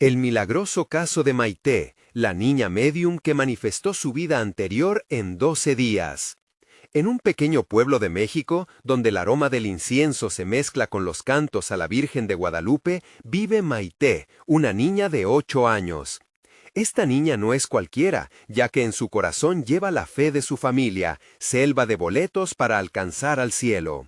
El milagroso caso de Maite, la niña médium que manifestó su vida anterior en 12 días. En un pequeño pueblo de México, donde el aroma del incienso se mezcla con los cantos a la Virgen de Guadalupe, vive Maite, una niña de 8 años. Esta niña no es cualquiera, ya que en su corazón lleva la fe de su familia, selva de boletos para alcanzar al cielo.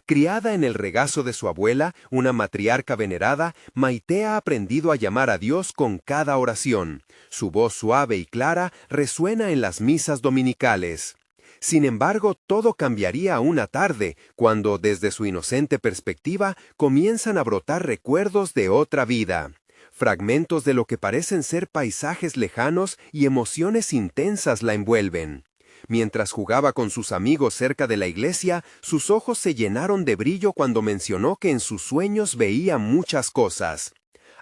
Criada en el regazo de su abuela, una matriarca venerada, Maite ha aprendido a llamar a Dios con cada oración. Su voz suave y clara resuena en las misas dominicales. Sin embargo, todo cambiaría una tarde, cuando, desde su inocente perspectiva, comienzan a brotar recuerdos de otra vida. Fragmentos de lo que parecen ser paisajes lejanos y emociones intensas la envuelven. Mientras jugaba con sus amigos cerca de la iglesia, sus ojos se llenaron de brillo cuando mencionó que en sus sueños veía muchas cosas.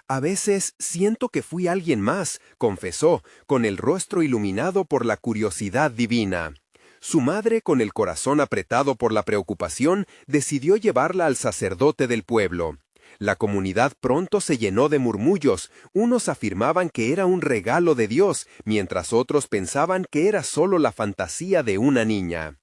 A veces siento que fui alguien más, confesó, con el rostro iluminado por la curiosidad divina. Su madre, con el corazón apretado por la preocupación, decidió llevarla al sacerdote del pueblo. La comunidad pronto se llenó de murmullos. Unos afirmaban que era un regalo de Dios, mientras otros pensaban que era solo la fantasía de una niña.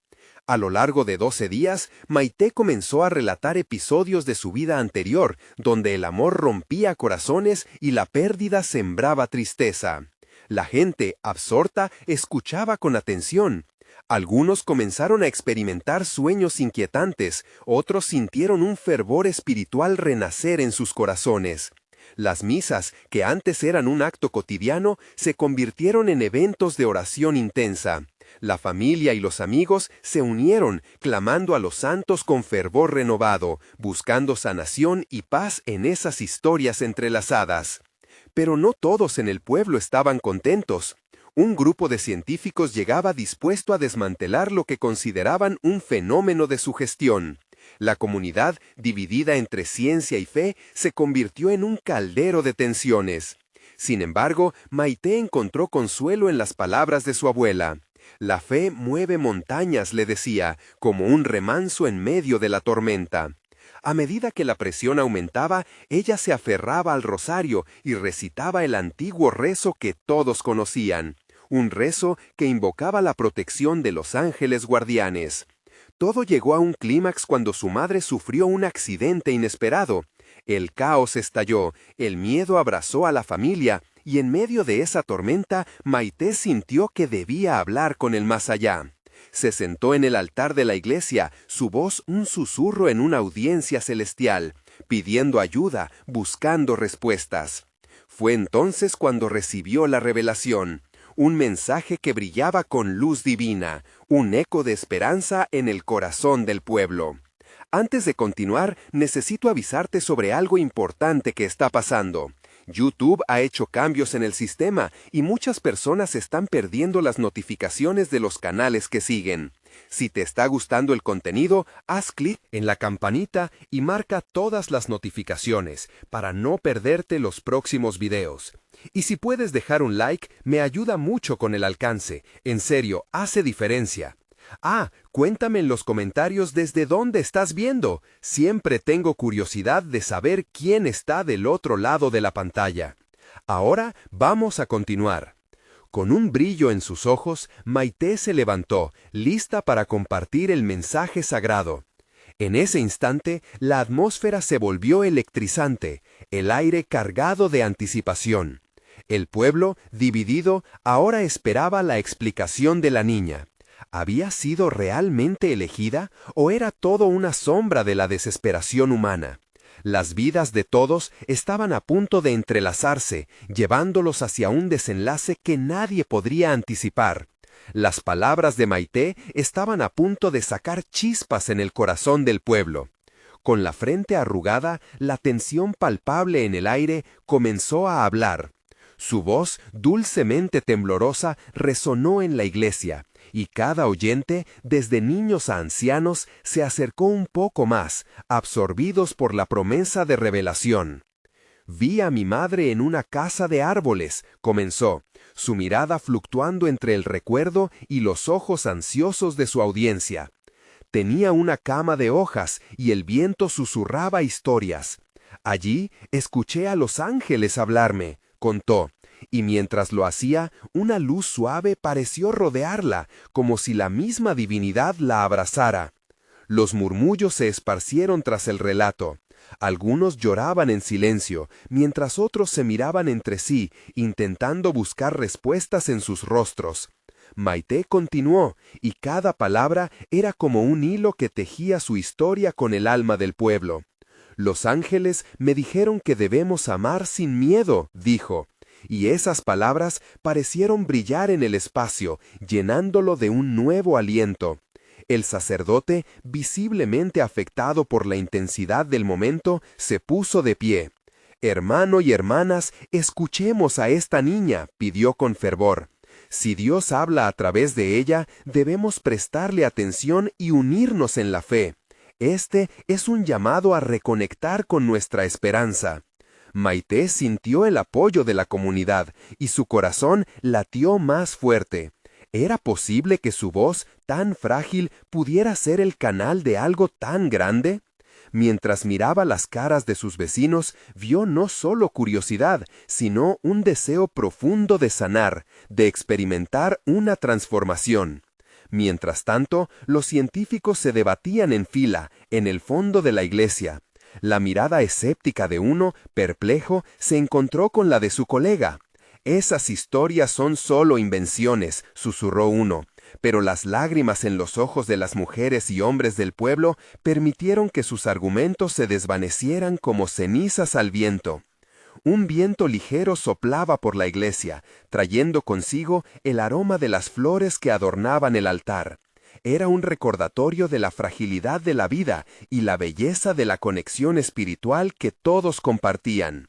A lo largo de 12 días, Maite comenzó a relatar episodios de su vida anterior, donde el amor rompía corazones y la pérdida sembraba tristeza. La gente, absorta, escuchaba con atención. Algunos comenzaron a experimentar sueños inquietantes, otros sintieron un fervor espiritual renacer en sus corazones. Las misas, que antes eran un acto cotidiano, se convirtieron en eventos de oración intensa. La familia y los amigos se unieron, clamando a los santos con fervor renovado, buscando sanación y paz en esas historias entrelazadas. Pero no todos en el pueblo estaban contentos. Un grupo de científicos llegaba dispuesto a desmantelar lo que consideraban un fenómeno de sugestión. La comunidad, dividida entre ciencia y fe, se convirtió en un caldero de tensiones. Sin embargo, Maite encontró consuelo en las palabras de su abuela. La fe mueve montañas, le decía, como un remanso en medio de la tormenta. A medida que la presión aumentaba, ella se aferraba al rosario y recitaba el antiguo rezo que todos conocían. Un rezo que invocaba la protección de los ángeles guardianes. Todo llegó a un clímax cuando su madre sufrió un accidente inesperado. El caos estalló, el miedo abrazó a la familia, y en medio de esa tormenta, Maite sintió que debía hablar con el más allá. Se sentó en el altar de la iglesia, su voz un susurro en una audiencia celestial, pidiendo ayuda, buscando respuestas. Fue entonces cuando recibió la revelación. Un mensaje que brillaba con luz divina, un eco de esperanza en el corazón del pueblo. Antes de continuar, necesito avisarte sobre algo importante que está pasando. YouTube ha hecho cambios en el sistema y muchas personas están perdiendo las notificaciones de los canales que siguen. Si te está gustando el contenido, haz clic en la campanita y marca todas las notificaciones para no perderte los próximos videos. Y si puedes dejar un like, me ayuda mucho con el alcance. En serio, hace diferencia. Cuéntame en los comentarios desde dónde estás viendo. Siempre tengo curiosidad de saber quién está del otro lado de la pantalla. Ahora vamos a continuar. Con un brillo en sus ojos, Maite se levantó, lista para compartir el mensaje sagrado. En ese instante, la atmósfera se volvió electrizante, el aire cargado de anticipación. El pueblo, dividido, ahora esperaba la explicación de la niña. ¿Había sido realmente elegida o era todo una sombra de la desesperación humana? Las vidas de todos estaban a punto de entrelazarse, llevándolos hacia un desenlace que nadie podría anticipar. Las palabras de Maite estaban a punto de sacar chispas en el corazón del pueblo. Con la frente arrugada, la tensión palpable en el aire, comenzó a hablar. Su voz, dulcemente temblorosa, resonó en la iglesia, y cada oyente, desde niños a ancianos, se acercó un poco más, absorbidos por la promesa de revelación. «Vi a mi madre en una casa de árboles», comenzó, su mirada fluctuando entre el recuerdo y los ojos ansiosos de su audiencia. Tenía una cama de hojas y el viento susurraba historias. Allí escuché a los ángeles hablarme. contó, y mientras lo hacía, una luz suave pareció rodearla, como si la misma divinidad la abrazara. Los murmullos se esparcieron tras el relato. Algunos lloraban en silencio, mientras otros se miraban entre sí, intentando buscar respuestas en sus rostros. Maite continuó, y cada palabra era como un hilo que tejía su historia con el alma del pueblo. Los ángeles me dijeron que debemos amar sin miedo, dijo, y esas palabras parecieron brillar en el espacio, llenándolo de un nuevo aliento. El sacerdote, visiblemente afectado por la intensidad del momento, se puso de pie. «Hermano y hermanas, escuchemos a esta niña», pidió con fervor. Si Dios habla a través de ella, debemos prestarle atención y unirnos en la fe. Este es un llamado a reconectar con nuestra esperanza. Maite sintió el apoyo de la comunidad y su corazón latió más fuerte. ¿Era posible que su voz, tan frágil, pudiera ser el canal de algo tan grande? Mientras miraba las caras de sus vecinos, vio no solo curiosidad, sino un deseo profundo de sanar, de experimentar una transformación. Mientras tanto, los científicos se debatían en fila, en el fondo de la iglesia. La mirada escéptica de uno, perplejo, se encontró con la de su colega. «Esas historias son solo invenciones», susurró uno, pero las lágrimas en los ojos de las mujeres y hombres del pueblo permitieron que sus argumentos se desvanecieran como cenizas al viento. Un viento ligero soplaba por la iglesia, trayendo consigo el aroma de las flores que adornaban el altar. Era un recordatorio de la fragilidad de la vida y la belleza de la conexión espiritual que todos compartían.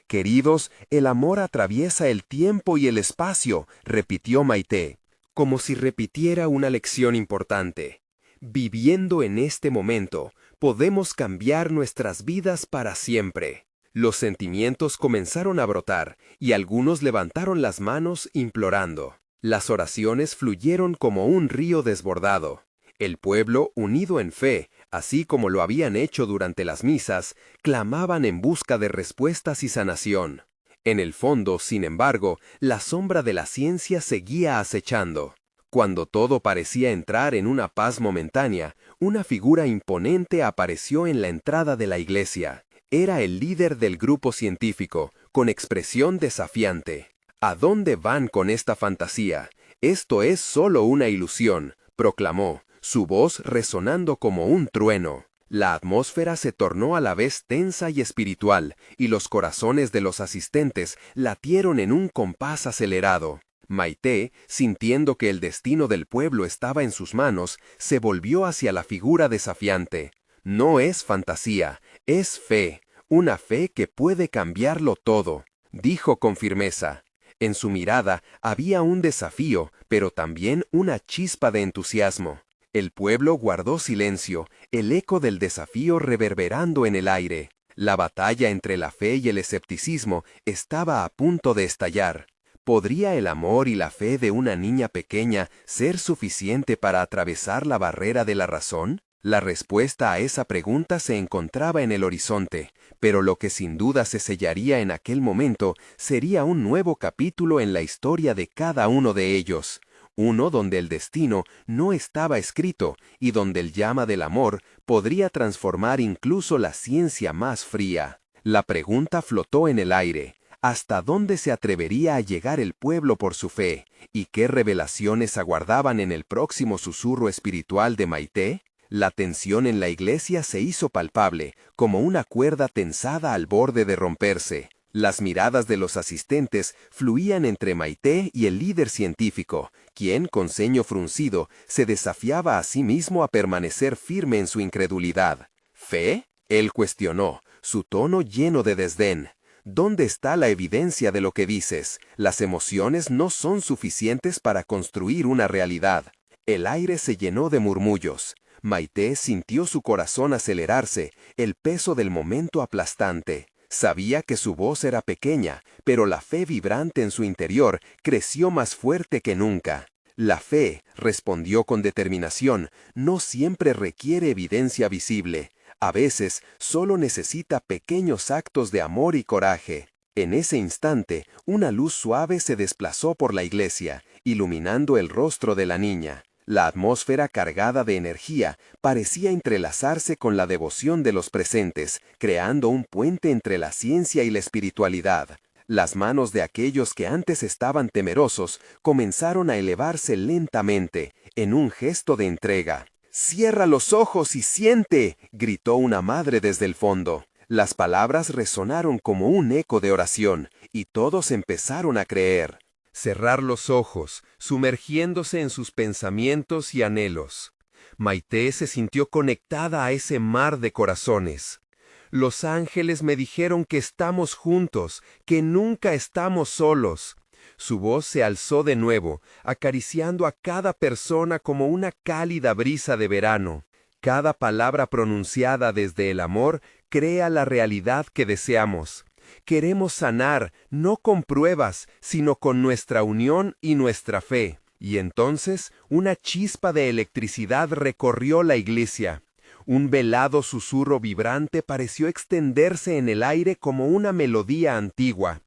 «Queridos, el amor atraviesa el tiempo y el espacio», repitió Maite, como si repitiera una lección importante. «Viviendo en este momento, podemos cambiar nuestras vidas para siempre». Los sentimientos comenzaron a brotar, y algunos levantaron las manos implorando. Las oraciones fluyeron como un río desbordado. El pueblo, unido en fe, así como lo habían hecho durante las misas, clamaban en busca de respuestas y sanación. En el fondo, sin embargo, la sombra de la ciencia seguía acechando. Cuando todo parecía entrar en una paz momentánea, una figura imponente apareció en la entrada de la iglesia. Era el líder del grupo científico, con expresión desafiante. «¿A dónde van con esta fantasía? Esto es solo una ilusión», proclamó, su voz resonando como un trueno. La atmósfera se tornó a la vez tensa y espiritual, y los corazones de los asistentes latieron en un compás acelerado. Maite, sintiendo que el destino del pueblo estaba en sus manos, se volvió hacia la figura desafiante. «No es fantasía, es fe, una fe que puede cambiarlo todo», dijo con firmeza. En su mirada había un desafío, pero también una chispa de entusiasmo. El pueblo guardó silencio, el eco del desafío reverberando en el aire. La batalla entre la fe y el escepticismo estaba a punto de estallar. ¿Podría el amor y la fe de una niña pequeña ser suficiente para atravesar la barrera de la razón? La respuesta a esa pregunta se encontraba en el horizonte, pero lo que sin duda se sellaría en aquel momento sería un nuevo capítulo en la historia de cada uno de ellos. Uno donde el destino no estaba escrito y donde el llama del amor podría transformar incluso la ciencia más fría. La pregunta flotó en el aire. ¿Hasta dónde se atrevería a llegar el pueblo por su fe? ¿Y qué revelaciones aguardaban en el próximo susurro espiritual de Maite? La tensión en la iglesia se hizo palpable, como una cuerda tensada al borde de romperse. Las miradas de los asistentes fluían entre Maite y el líder científico, quien, con ceño fruncido, se desafiaba a sí mismo a permanecer firme en su incredulidad. ¿Fe? Él cuestionó, su tono lleno de desdén. ¿Dónde está la evidencia de lo que dices? Las emociones no son suficientes para construir una realidad. El aire se llenó de murmullos. Maite sintió su corazón acelerarse, el peso del momento aplastante. Sabía que su voz era pequeña, pero la fe vibrante en su interior creció más fuerte que nunca. La fe, respondió con determinación, no siempre requiere evidencia visible. A veces solo necesita pequeños actos de amor y coraje. En ese instante, una luz suave se desplazó por la iglesia, iluminando el rostro de la niña. La atmósfera cargada de energía parecía entrelazarse con la devoción de los presentes, creando un puente entre la ciencia y la espiritualidad. Las manos de aquellos que antes estaban temerosos comenzaron a elevarse lentamente, en un gesto de entrega. «¡Cierra los ojos y siente!», gritó una madre desde el fondo. Las palabras resonaron como un eco de oración, y todos empezaron a creer. Cerrar los ojos, sumergiéndose en sus pensamientos y anhelos. Maite se sintió conectada a ese mar de corazones. Los ángeles me dijeron que estamos juntos, que nunca estamos solos. Su voz se alzó de nuevo, acariciando a cada persona como una cálida brisa de verano. Cada palabra pronunciada desde el amor crea la realidad que deseamos. Queremos sanar, no con pruebas, sino con nuestra unión y nuestra fe. Y entonces, una chispa de electricidad recorrió la iglesia. Un velado susurro vibrante pareció extenderse en el aire como una melodía antigua.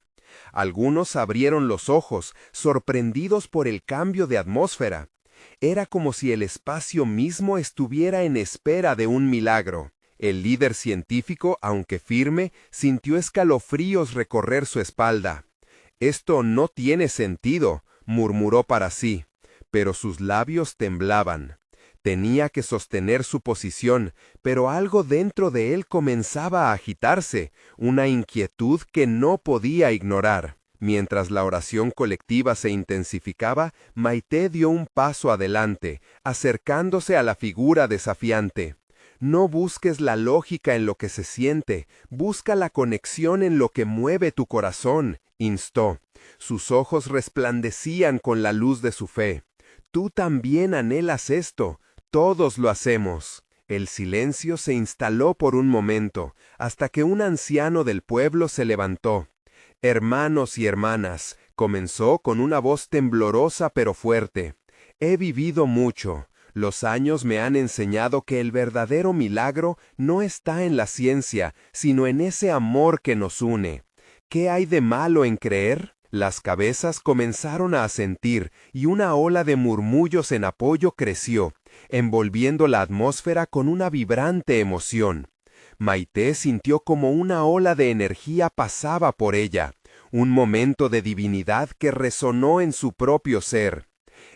Algunos abrieron los ojos, sorprendidos por el cambio de atmósfera. Era como si el espacio mismo estuviera en espera de un milagro. El líder científico, aunque firme, sintió escalofríos recorrer su espalda. «Esto no tiene sentido», murmuró para sí, pero sus labios temblaban. Tenía que sostener su posición, pero algo dentro de él comenzaba a agitarse, una inquietud que no podía ignorar. Mientras la oración colectiva se intensificaba, Maite dio un paso adelante, acercándose a la figura desafiante. «No busques la lógica en lo que se siente, busca la conexión en lo que mueve tu corazón», instó. Sus ojos resplandecían con la luz de su fe. «Tú también anhelas esto, todos lo hacemos». El silencio se instaló por un momento, hasta que un anciano del pueblo se levantó. «Hermanos y hermanas», comenzó con una voz temblorosa pero fuerte. «He vivido mucho. Los años me han enseñado que el verdadero milagro no está en la ciencia, sino en ese amor que nos une. ¿Qué hay de malo en creer?». Las cabezas comenzaron a asentir y una ola de murmullos en apoyo creció, envolviendo la atmósfera con una vibrante emoción. Maite sintió como una ola de energía pasaba por ella, un momento de divinidad que resonó en su propio ser.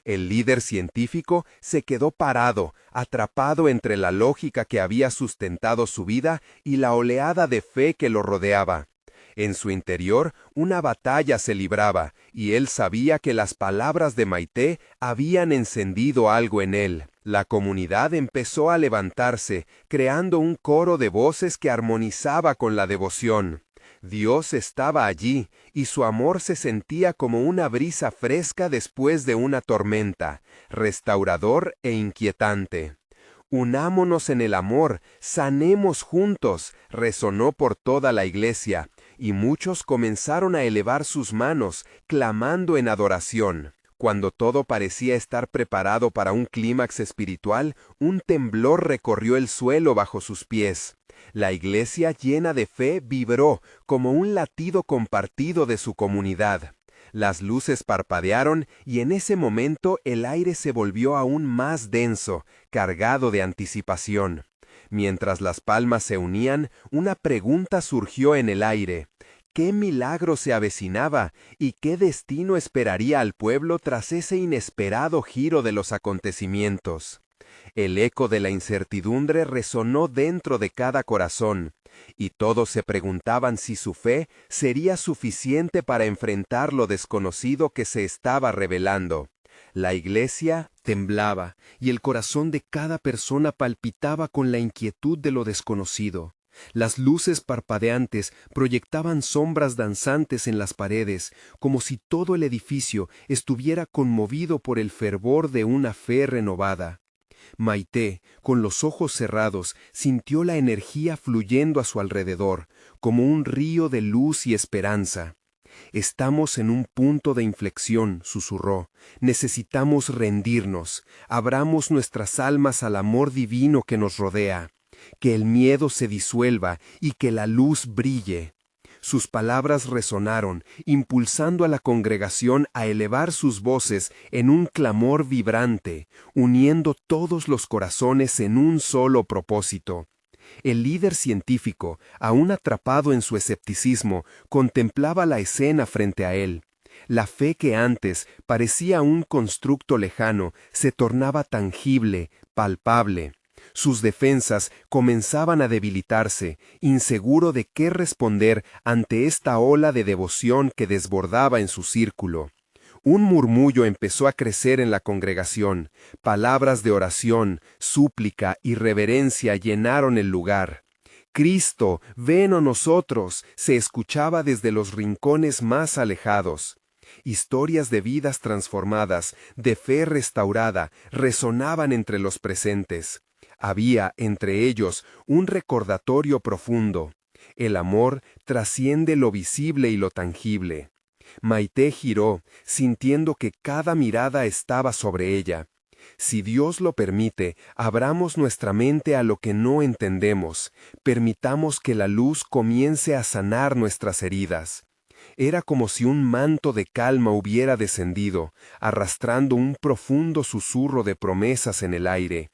El líder científico se quedó parado, atrapado entre la lógica que había sustentado su vida y la oleada de fe que lo rodeaba. En su interior, una batalla se libraba, y él sabía que las palabras de Maite habían encendido algo en él. La comunidad empezó a levantarse, creando un coro de voces que armonizaba con la devoción. Dios estaba allí, y su amor se sentía como una brisa fresca después de una tormenta, restaurador e inquietante. «Unámonos en el amor, sanemos juntos», resonó por toda la iglesia, y muchos comenzaron a elevar sus manos, clamando en adoración. Cuando todo parecía estar preparado para un clímax espiritual, un temblor recorrió el suelo bajo sus pies. La iglesia llena de fe vibró como un latido compartido de su comunidad. Las luces parpadearon y en ese momento el aire se volvió aún más denso, cargado de anticipación. Mientras las palmas se unían, una pregunta surgió en el aire. ¿Qué milagro se avecinaba y qué destino esperaría al pueblo tras ese inesperado giro de los acontecimientos? El eco de la incertidumbre resonó dentro de cada corazón, y todos se preguntaban si su fe sería suficiente para enfrentar lo desconocido que se estaba revelando. La iglesia temblaba, y el corazón de cada persona palpitaba con la inquietud de lo desconocido. Las luces parpadeantes proyectaban sombras danzantes en las paredes, como si todo el edificio estuviera conmovido por el fervor de una fe renovada. Maite, con los ojos cerrados, sintió la energía fluyendo a su alrededor, como un río de luz y esperanza. «Estamos en un punto de inflexión», susurró. «Necesitamos rendirnos. Abramos nuestras almas al amor divino que nos rodea. Que el miedo se disuelva y que la luz brille». Sus palabras resonaron, impulsando a la congregación a elevar sus voces en un clamor vibrante, uniendo todos los corazones en un solo propósito. El líder científico, aún atrapado en su escepticismo, contemplaba la escena frente a él. La fe que antes parecía un constructo lejano se tornaba tangible, palpable. Sus defensas comenzaban a debilitarse, inseguro de qué responder ante esta ola de devoción que desbordaba en su círculo. Un murmullo empezó a crecer en la congregación. Palabras de oración, súplica y reverencia llenaron el lugar. «Cristo, ven a nosotros», se escuchaba desde los rincones más alejados. Historias de vidas transformadas, de fe restaurada, resonaban entre los presentes. Había, entre ellos, un recordatorio profundo. El amor trasciende lo visible y lo tangible. Maite giró, sintiendo que cada mirada estaba sobre ella. Si Dios lo permite, abramos nuestra mente a lo que no entendemos. Permitamos que la luz comience a sanar nuestras heridas. Era como si un manto de calma hubiera descendido, arrastrando un profundo susurro de promesas en el aire.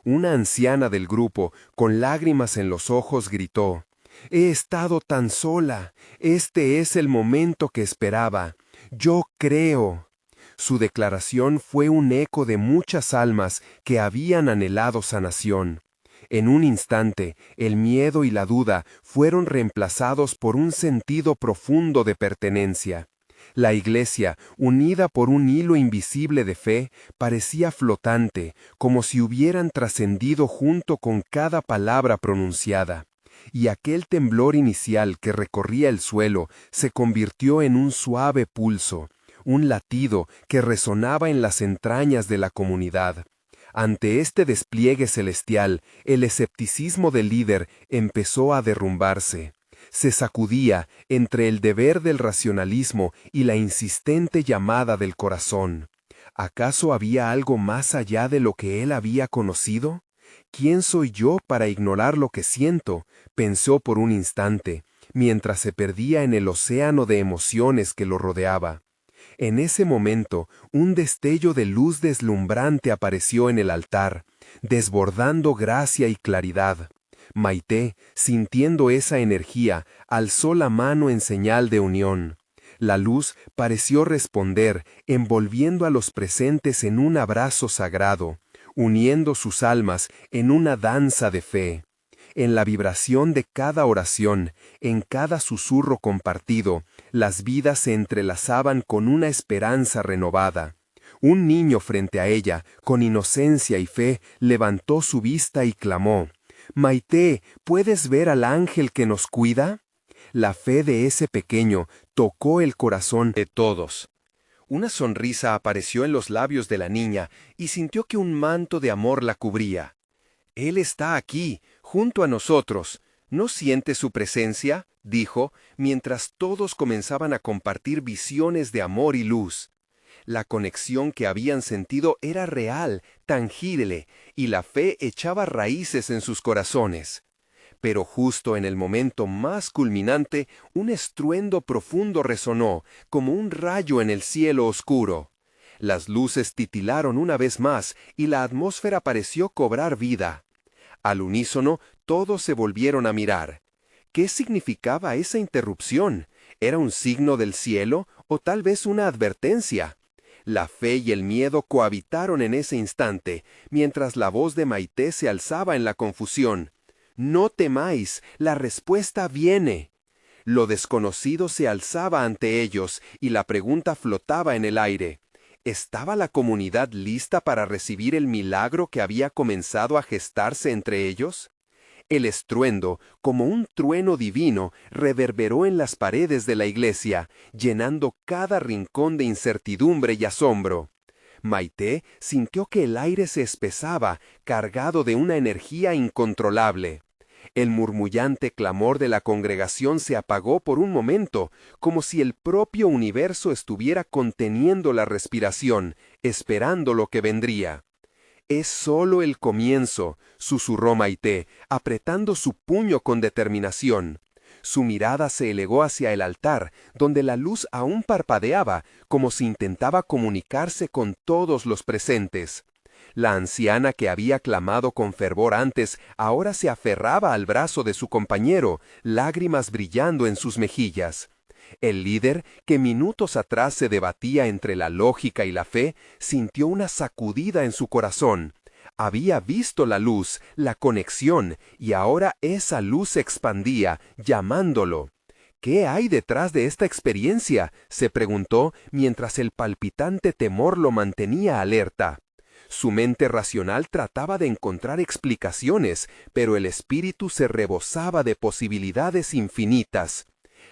Una anciana del grupo, con lágrimas en los ojos, gritó: «He estado tan sola. Este es el momento que esperaba. Yo creo». Su declaración fue un eco de muchas almas que habían anhelado sanación. En un instante, el miedo y la duda fueron reemplazados por un sentido profundo de pertenencia. La iglesia, unida por un hilo invisible de fe, parecía flotante, como si hubieran trascendido junto con cada palabra pronunciada. Y aquel temblor inicial que recorría el suelo se convirtió en un suave pulso, un latido que resonaba en las entrañas de la comunidad. Ante este despliegue celestial, el escepticismo del líder empezó a derrumbarse. Se sacudía entre el deber del racionalismo y la insistente llamada del corazón. ¿Acaso había algo más allá de lo que él había conocido? ¿Quién soy yo para ignorar lo que siento?, pensó por un instante, mientras se perdía en el océano de emociones que lo rodeaba. En ese momento, un destello de luz deslumbrante apareció en el altar, desbordando gracia y claridad. Maite, sintiendo esa energía, alzó la mano en señal de unión. La luz pareció responder, envolviendo a los presentes en un abrazo sagrado, uniendo sus almas en una danza de fe. En la vibración de cada oración, en cada susurro compartido, las vidas se entrelazaban con una esperanza renovada. Un niño frente a ella, con inocencia y fe, levantó su vista y clamó: «Maite, ¿puedes ver al ángel que nos cuida?». La fe de ese pequeño tocó el corazón de todos. Una sonrisa apareció en los labios de la niña y sintió que un manto de amor la cubría. «Él está aquí, junto a nosotros. ¿No siente su presencia?», dijo, mientras todos comenzaban a compartir visiones de amor y luz. La conexión que habían sentido era real, tangible, y la fe echaba raíces en sus corazones. Pero justo en el momento más culminante, un estruendo profundo resonó, como un rayo en el cielo oscuro. Las luces titilaron una vez más, y la atmósfera pareció cobrar vida. Al unísono, todos se volvieron a mirar. ¿Qué significaba esa interrupción? ¿Era un signo del cielo o tal vez una advertencia? La fe y el miedo cohabitaron en ese instante, mientras la voz de Maite se alzaba en la confusión. «No temáis, la respuesta viene». Lo desconocido se alzaba ante ellos y la pregunta flotaba en el aire. ¿Estaba la comunidad lista para recibir el milagro que había comenzado a gestarse entre ellos? El estruendo, como un trueno divino, reverberó en las paredes de la iglesia, llenando cada rincón de incertidumbre y asombro. Maite sintió que el aire se espesaba, cargado de una energía incontrolable. El murmullante clamor de la congregación se apagó por un momento, como si el propio universo estuviera conteniendo la respiración, esperando lo que vendría. «Es solo el comienzo», susurró Maite, apretando su puño con determinación. Su mirada se elevó hacia el altar, donde la luz aún parpadeaba, como si intentaba comunicarse con todos los presentes. La anciana que había clamado con fervor antes, ahora se aferraba al brazo de su compañero, lágrimas brillando en sus mejillas. El líder, que minutos atrás se debatía entre la lógica y la fe, sintió una sacudida en su corazón. Había visto la luz, la conexión, y ahora esa luz se expandía, llamándolo. ¿Qué hay detrás de esta experiencia?, se preguntó mientras el palpitante temor lo mantenía alerta. Su mente racional trataba de encontrar explicaciones, pero el espíritu se rebosaba de posibilidades infinitas.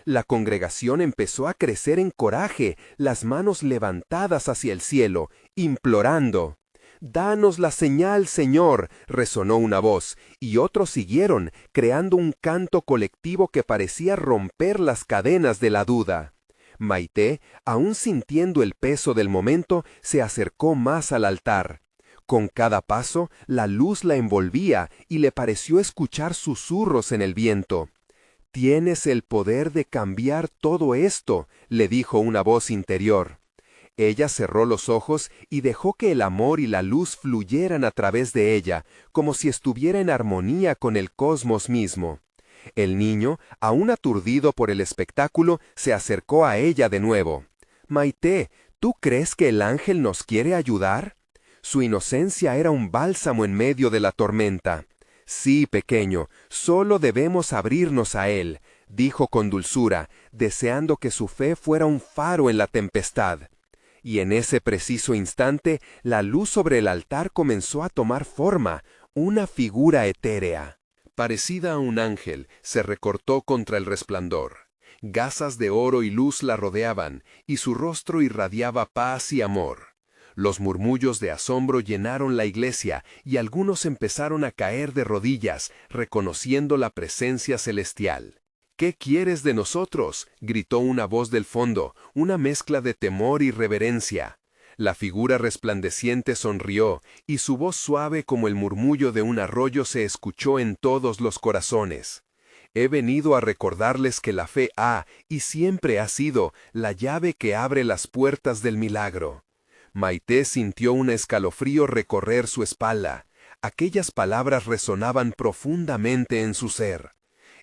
La congregación empezó a crecer en coraje, las manos levantadas hacia el cielo, implorando. «Danos la señal, Señor», resonó una voz, y otros siguieron, creando un canto colectivo que parecía romper las cadenas de la duda. Maite, aún sintiendo el peso del momento, se acercó más al altar. Con cada paso, la luz la envolvía y le pareció escuchar susurros en el viento. «Tienes el poder de cambiar todo esto», le dijo una voz interior. Ella cerró los ojos y dejó que el amor y la luz fluyeran a través de ella, como si estuviera en armonía con el cosmos mismo. El niño, aún aturdido por el espectáculo, se acercó a ella de nuevo. «Maite, ¿tú crees que el ángel nos quiere ayudar?» Su inocencia era un bálsamo en medio de la tormenta. «Sí, pequeño, solo debemos abrirnos a él», dijo con dulzura, deseando que su fe fuera un faro en la tempestad. Y en ese preciso instante, la luz sobre el altar comenzó a tomar forma, una figura etérea. Parecida a un ángel, se recortó contra el resplandor. Gasas de oro y luz la rodeaban, y su rostro irradiaba paz y amor. Los murmullos de asombro llenaron la iglesia, y algunos empezaron a caer de rodillas, reconociendo la presencia celestial. «¿Qué quieres de nosotros?», gritó una voz del fondo, una mezcla de temor y reverencia. La figura resplandeciente sonrió, y su voz suave como el murmullo de un arroyo se escuchó en todos los corazones. «He venido a recordarles que la fe y siempre ha sido, la llave que abre las puertas del milagro». Maite sintió un escalofrío recorrer su espalda. Aquellas palabras resonaban profundamente en su ser.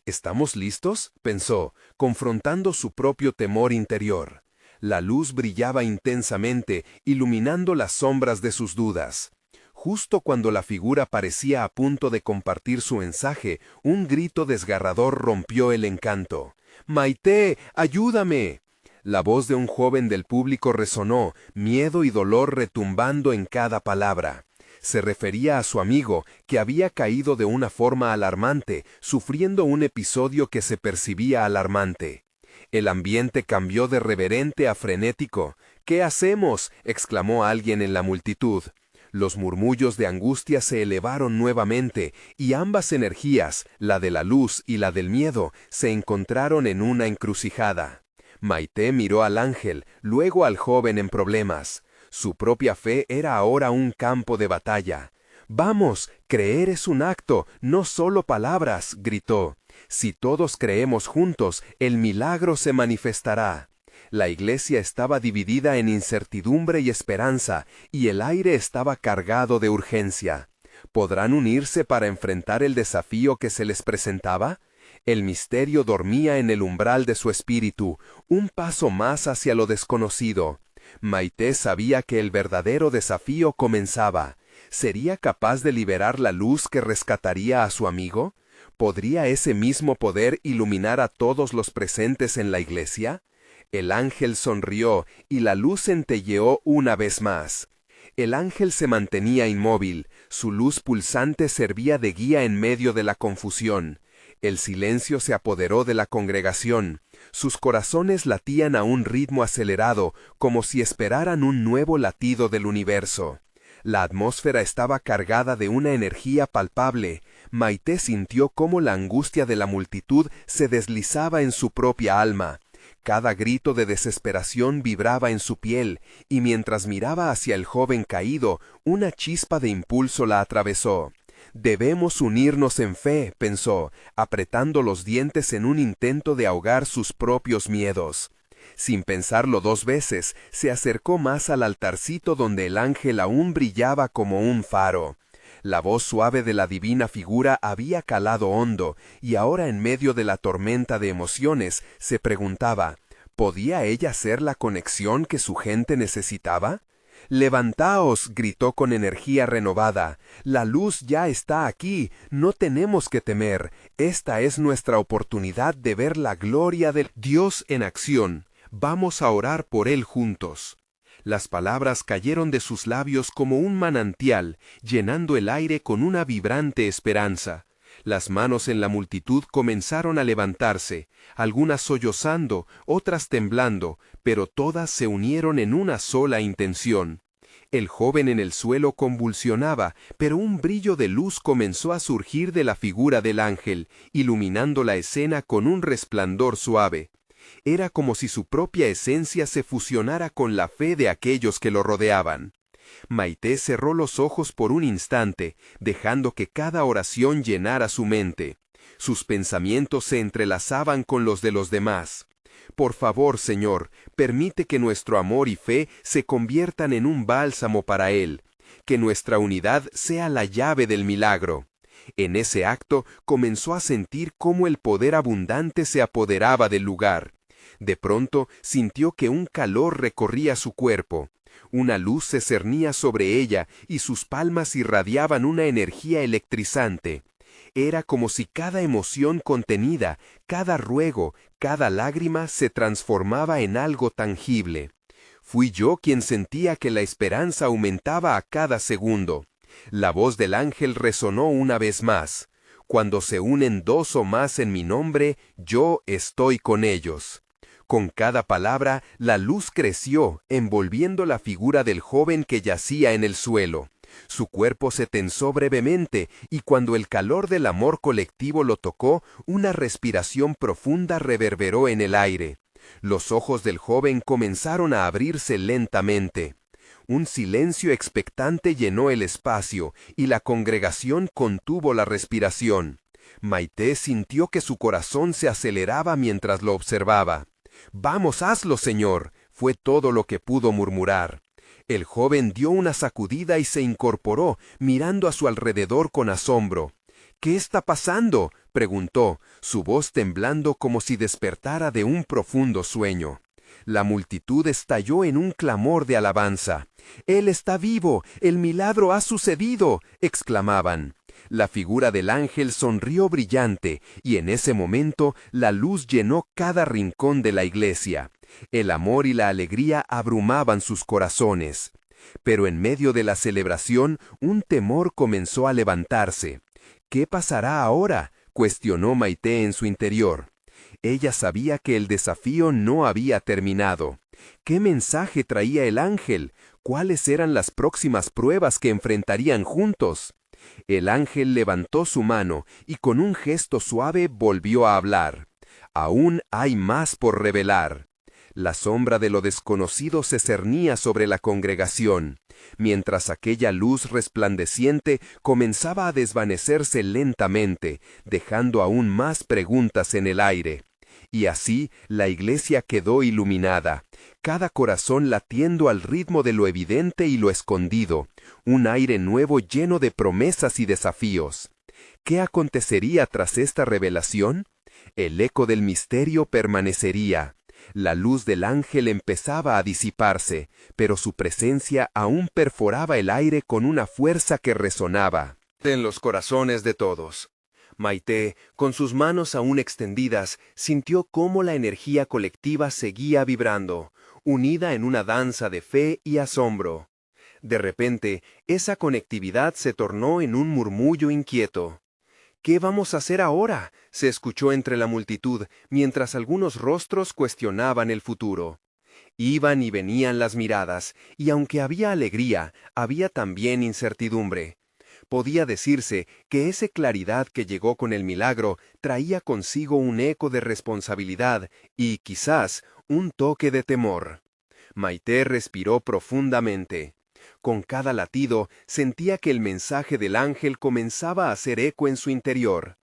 «¿Estamos listos?», pensó, confrontando su propio temor interior. La luz brillaba intensamente, iluminando las sombras de sus dudas. Justo cuando la figura parecía a punto de compartir su mensaje, un grito desgarrador rompió el encanto. «¡Maite, ayúdame!». La voz de un joven del público resonó, miedo y dolor retumbando en cada palabra. Se refería a su amigo, que había caído de una forma alarmante, sufriendo un episodio que se percibía alarmante. El ambiente cambió de reverente a frenético. «¿Qué hacemos?», exclamó alguien en la multitud. Los murmullos de angustia se elevaron nuevamente, y ambas energías, la de la luz y la del miedo, se encontraron en una encrucijada. Maite miró al ángel, luego al joven en problemas. Su propia fe era ahora un campo de batalla. «Vamos, creer es un acto, no solo palabras», gritó. «Si todos creemos juntos, el milagro se manifestará». La iglesia estaba dividida en incertidumbre y esperanza, y el aire estaba cargado de urgencia. ¿Podrán unirse para enfrentar el desafío que se les presentaba? El misterio dormía en el umbral de su espíritu, un paso más hacia lo desconocido. Maite sabía que el verdadero desafío comenzaba. ¿Sería capaz de liberar la luz que rescataría a su amigo? ¿Podría ese mismo poder iluminar a todos los presentes en la iglesia? El ángel sonrió y la luz centelleó una vez más. El ángel se mantenía inmóvil, su luz pulsante servía de guía en medio de la confusión. El silencio se apoderó de la congregación. Sus corazones latían a un ritmo acelerado, como si esperaran un nuevo latido del universo. La atmósfera estaba cargada de una energía palpable. Maite sintió cómo la angustia de la multitud se deslizaba en su propia alma. Cada grito de desesperación vibraba en su piel, y mientras miraba hacia el joven caído, una chispa de impulso la atravesó. Debemos unirnos en fe, pensó, apretando los dientes en un intento de ahogar sus propios miedos. Sin pensarlo 2 veces, se acercó más al altarcito donde el ángel aún brillaba como un faro. La voz suave de la divina figura había calado hondo, y ahora en medio de la tormenta de emociones se preguntaba, ¿podía ella ser la conexión que su gente necesitaba? «Levantaos», gritó con energía renovada, «la luz ya está aquí, no tenemos que temer, esta es nuestra oportunidad de ver la gloria del Dios en acción, vamos a orar por Él juntos». Las palabras cayeron de sus labios como un manantial, llenando el aire con una vibrante esperanza. Las manos en la multitud comenzaron a levantarse, algunas sollozando, otras temblando, pero todas se unieron en una sola intención. El joven en el suelo convulsionaba, pero un brillo de luz comenzó a surgir de la figura del ángel, iluminando la escena con un resplandor suave. Era como si su propia esencia se fusionara con la fe de aquellos que lo rodeaban. Maite cerró los ojos por un instante, dejando que cada oración llenara su mente. Sus pensamientos se entrelazaban con los de los demás. Por favor, Señor, permite que nuestro amor y fe se conviertan en un bálsamo para Él, que nuestra unidad sea la llave del milagro. En ese acto comenzó a sentir cómo el poder abundante se apoderaba del lugar. De pronto sintió que un calor recorría su cuerpo. Una luz se cernía sobre ella y sus palmas irradiaban una energía electrizante. Era como si cada emoción contenida, cada ruego, cada lágrima se transformaba en algo tangible. Fui yo quien sentía que la esperanza aumentaba a cada segundo. La voz del ángel resonó una vez más. Cuando se unen 2 o más en mi nombre, yo estoy con ellos. Con cada palabra, la luz creció, envolviendo la figura del joven que yacía en el suelo. Su cuerpo se tensó brevemente, y cuando el calor del amor colectivo lo tocó, una respiración profunda reverberó en el aire. Los ojos del joven comenzaron a abrirse lentamente. Un silencio expectante llenó el espacio, y la congregación contuvo la respiración. Maite sintió que su corazón se aceleraba mientras lo observaba. «Vamos, hazlo, Señor», fue todo lo que pudo murmurar. El joven dio una sacudida y se incorporó, mirando a su alrededor con asombro. «¿Qué está pasando?», preguntó, su voz temblando como si despertara de un profundo sueño. La multitud estalló en un clamor de alabanza. «Él está vivo, el milagro ha sucedido», exclamaban. La figura del ángel sonrió brillante, y en ese momento la luz llenó cada rincón de la iglesia. El amor y la alegría abrumaban sus corazones. Pero en medio de la celebración, un temor comenzó a levantarse. «¿Qué pasará ahora?», cuestionó Maite en su interior. Ella sabía que el desafío no había terminado. ¿Qué mensaje traía el ángel? ¿Cuáles eran las próximas pruebas que enfrentarían juntos? El ángel levantó su mano y con un gesto suave volvió a hablar. «Aún hay más por revelar». La sombra de lo desconocido se cernía sobre la congregación, mientras aquella luz resplandeciente comenzaba a desvanecerse lentamente, dejando aún más preguntas en el aire. Y así la iglesia quedó iluminada, cada corazón latiendo al ritmo de lo evidente y lo escondido, un aire nuevo lleno de promesas y desafíos. ¿Qué acontecería tras esta revelación? El eco del misterio permanecería. La luz del ángel empezaba a disiparse, pero su presencia aún perforaba el aire con una fuerza que resonaba en los corazones de todos. Maite, con sus manos aún extendidas, sintió cómo la energía colectiva seguía vibrando, unida en una danza de fe y asombro. De repente, esa conectividad se tornó en un murmullo inquieto. «¿Qué vamos a hacer ahora?», se escuchó entre la multitud, mientras algunos rostros cuestionaban el futuro. Iban y venían las miradas, y aunque había alegría, había también incertidumbre. Podía decirse que esa claridad que llegó con el milagro traía consigo un eco de responsabilidad y, quizás, un toque de temor. Maite respiró profundamente. Con cada latido sentía que el mensaje del ángel comenzaba a hacer eco en su interior.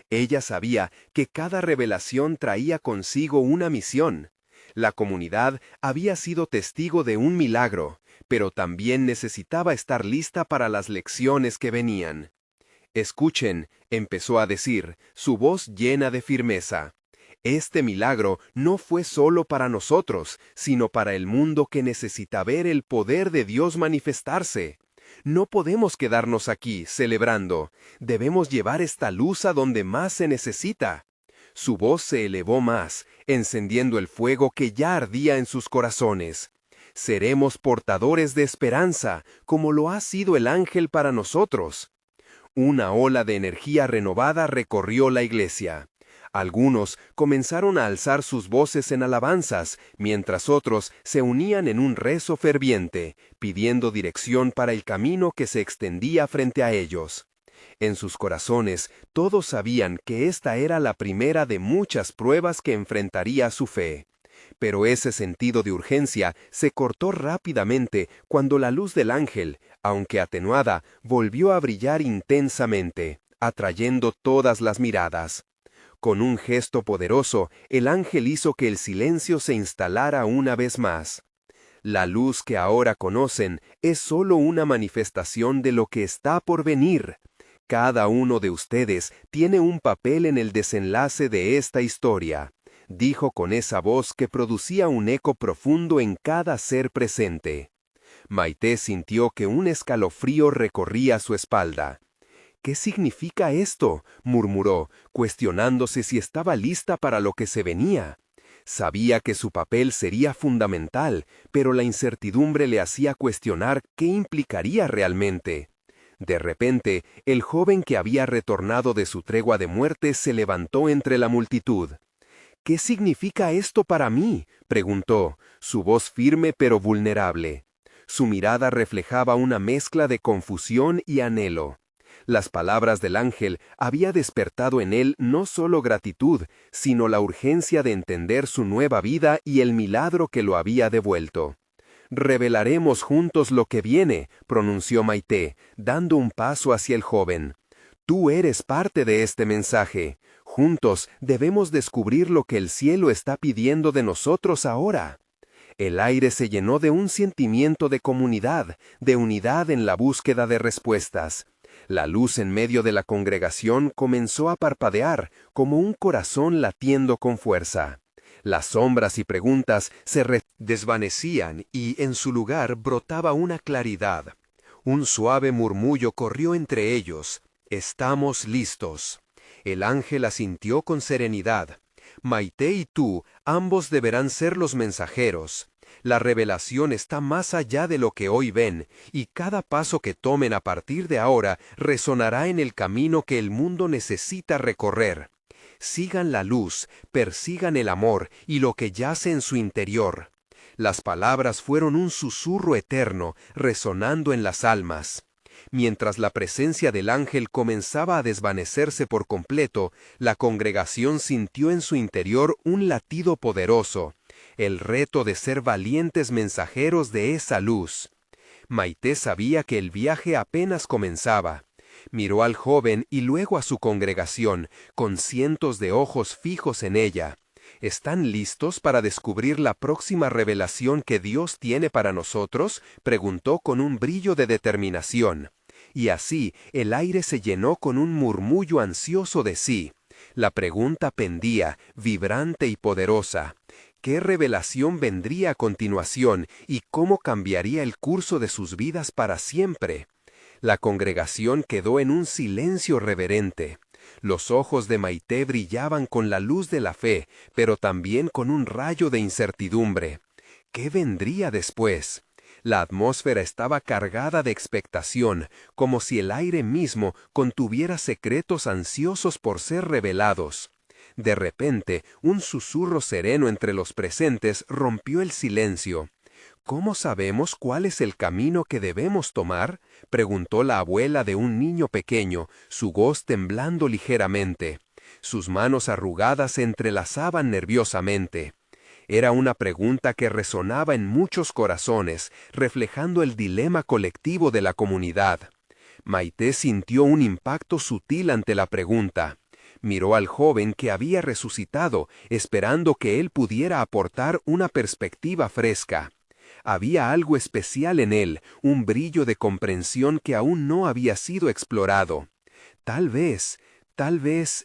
Ella sabía que cada revelación traía consigo una misión. La comunidad había sido testigo de un milagro, pero también necesitaba estar lista para las lecciones que venían. Escuchen, empezó a decir, su voz llena de firmeza. Este milagro no fue solo para nosotros, sino para el mundo que necesita ver el poder de Dios manifestarse. No podemos quedarnos aquí celebrando. Debemos llevar esta luz a donde más se necesita. Su voz se elevó más, encendiendo el fuego que ya ardía en sus corazones. Seremos portadores de esperanza, como lo ha sido el ángel para nosotros. Una ola de energía renovada recorrió la iglesia. Algunos comenzaron a alzar sus voces en alabanzas, mientras otros se unían en un rezo ferviente, pidiendo dirección para el camino que se extendía frente a ellos. En sus corazones, todos sabían que esta era la primera de muchas pruebas que enfrentaría su fe. Pero ese sentido de urgencia se cortó rápidamente cuando la luz del ángel, aunque atenuada, volvió a brillar intensamente, atrayendo todas las miradas. Con un gesto poderoso, el ángel hizo que el silencio se instalara una vez más. La luz que ahora conocen es solo una manifestación de lo que está por venir. Cada uno de ustedes tiene un papel en el desenlace de esta historia, dijo con esa voz que producía un eco profundo en cada ser presente. Maite sintió que un escalofrío recorría su espalda. ¿Qué significa esto?, murmuró, cuestionándose si estaba lista para lo que se venía. Sabía que su papel sería fundamental, pero la incertidumbre le hacía cuestionar qué implicaría realmente. De repente, el joven que había retornado de su tregua de muerte se levantó entre la multitud. ¿Qué significa esto para mí?, preguntó, su voz firme pero vulnerable. Su mirada reflejaba una mezcla de confusión y anhelo. Las palabras del ángel había despertado en él no solo gratitud, sino la urgencia de entender su nueva vida y el milagro que lo había devuelto. «Revelaremos juntos lo que viene», pronunció Maite, dando un paso hacia el joven. «Tú eres parte de este mensaje. Juntos debemos descubrir lo que el cielo está pidiendo de nosotros ahora». El aire se llenó de un sentimiento de comunidad, de unidad en la búsqueda de respuestas. La luz en medio de la congregación comenzó a parpadear, como un corazón latiendo con fuerza. Las sombras y preguntas se desvanecían y en su lugar brotaba una claridad. Un suave murmullo corrió entre ellos. «Estamos listos». El ángel asintió con serenidad. «Maite y tú, ambos deberán ser los mensajeros. La revelación está más allá de lo que hoy ven, y cada paso que tomen a partir de ahora resonará en el camino que el mundo necesita recorrer. Sigan la luz, persigan el amor y lo que yace en su interior». Las palabras fueron un susurro eterno, resonando en las almas. Mientras la presencia del ángel comenzaba a desvanecerse por completo, la congregación sintió en su interior un latido poderoso, el reto de ser valientes mensajeros de esa luz. Maite sabía que el viaje apenas comenzaba. Miró al joven y luego a su congregación, con cientos de ojos fijos en ella. ¿Están listos para descubrir la próxima revelación que Dios tiene para nosotros?, preguntó con un brillo de determinación. Y así el aire se llenó con un murmullo ansioso de sí. La pregunta pendía, vibrante y poderosa. ¿Qué revelación vendría a continuación y cómo cambiaría el curso de sus vidas para siempre? La congregación quedó en un silencio reverente. Los ojos de Maite brillaban con la luz de la fe, pero también con un rayo de incertidumbre. ¿Qué vendría después? La atmósfera estaba cargada de expectación, como si el aire mismo contuviera secretos ansiosos por ser revelados. De repente, un susurro sereno entre los presentes rompió el silencio. «¿Cómo sabemos cuál es el camino que debemos tomar?», preguntó la abuela de un niño pequeño, su voz temblando ligeramente. Sus manos arrugadas se entrelazaban nerviosamente. Era una pregunta que resonaba en muchos corazones, reflejando el dilema colectivo de la comunidad. Maite sintió un impacto sutil ante la pregunta. Miró al joven que había resucitado, esperando que él pudiera aportar una perspectiva fresca. Había algo especial en él, un brillo de comprensión que aún no había sido explorado. Tal vez,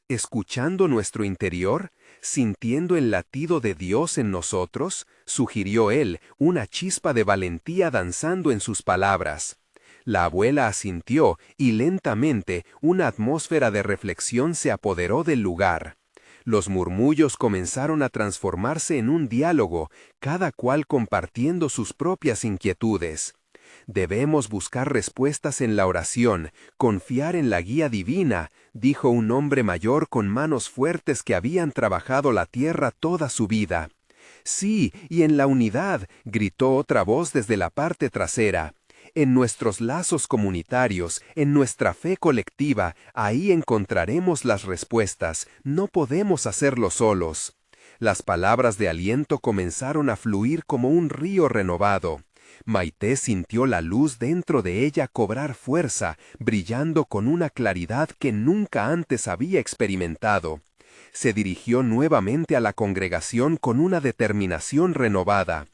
escuchando nuestro interior, sintiendo el latido de Dios en nosotros, sugirió él, una chispa de valentía danzando en sus palabras. La abuela asintió y lentamente una atmósfera de reflexión se apoderó del lugar. Los murmullos comenzaron a transformarse en un diálogo, cada cual compartiendo sus propias inquietudes. Debemos buscar respuestas en la oración, confiar en la guía divina, dijo un hombre mayor con manos fuertes que habían trabajado la tierra toda su vida. Sí, y en la unidad, gritó otra voz desde la parte trasera. En nuestros lazos comunitarios, en nuestra fe colectiva, ahí encontraremos las respuestas, no podemos hacerlo solos. Las palabras de aliento comenzaron a fluir como un río renovado. Maite sintió la luz dentro de ella cobrar fuerza, brillando con una claridad que nunca antes había experimentado. Se dirigió nuevamente a la congregación con una determinación renovada.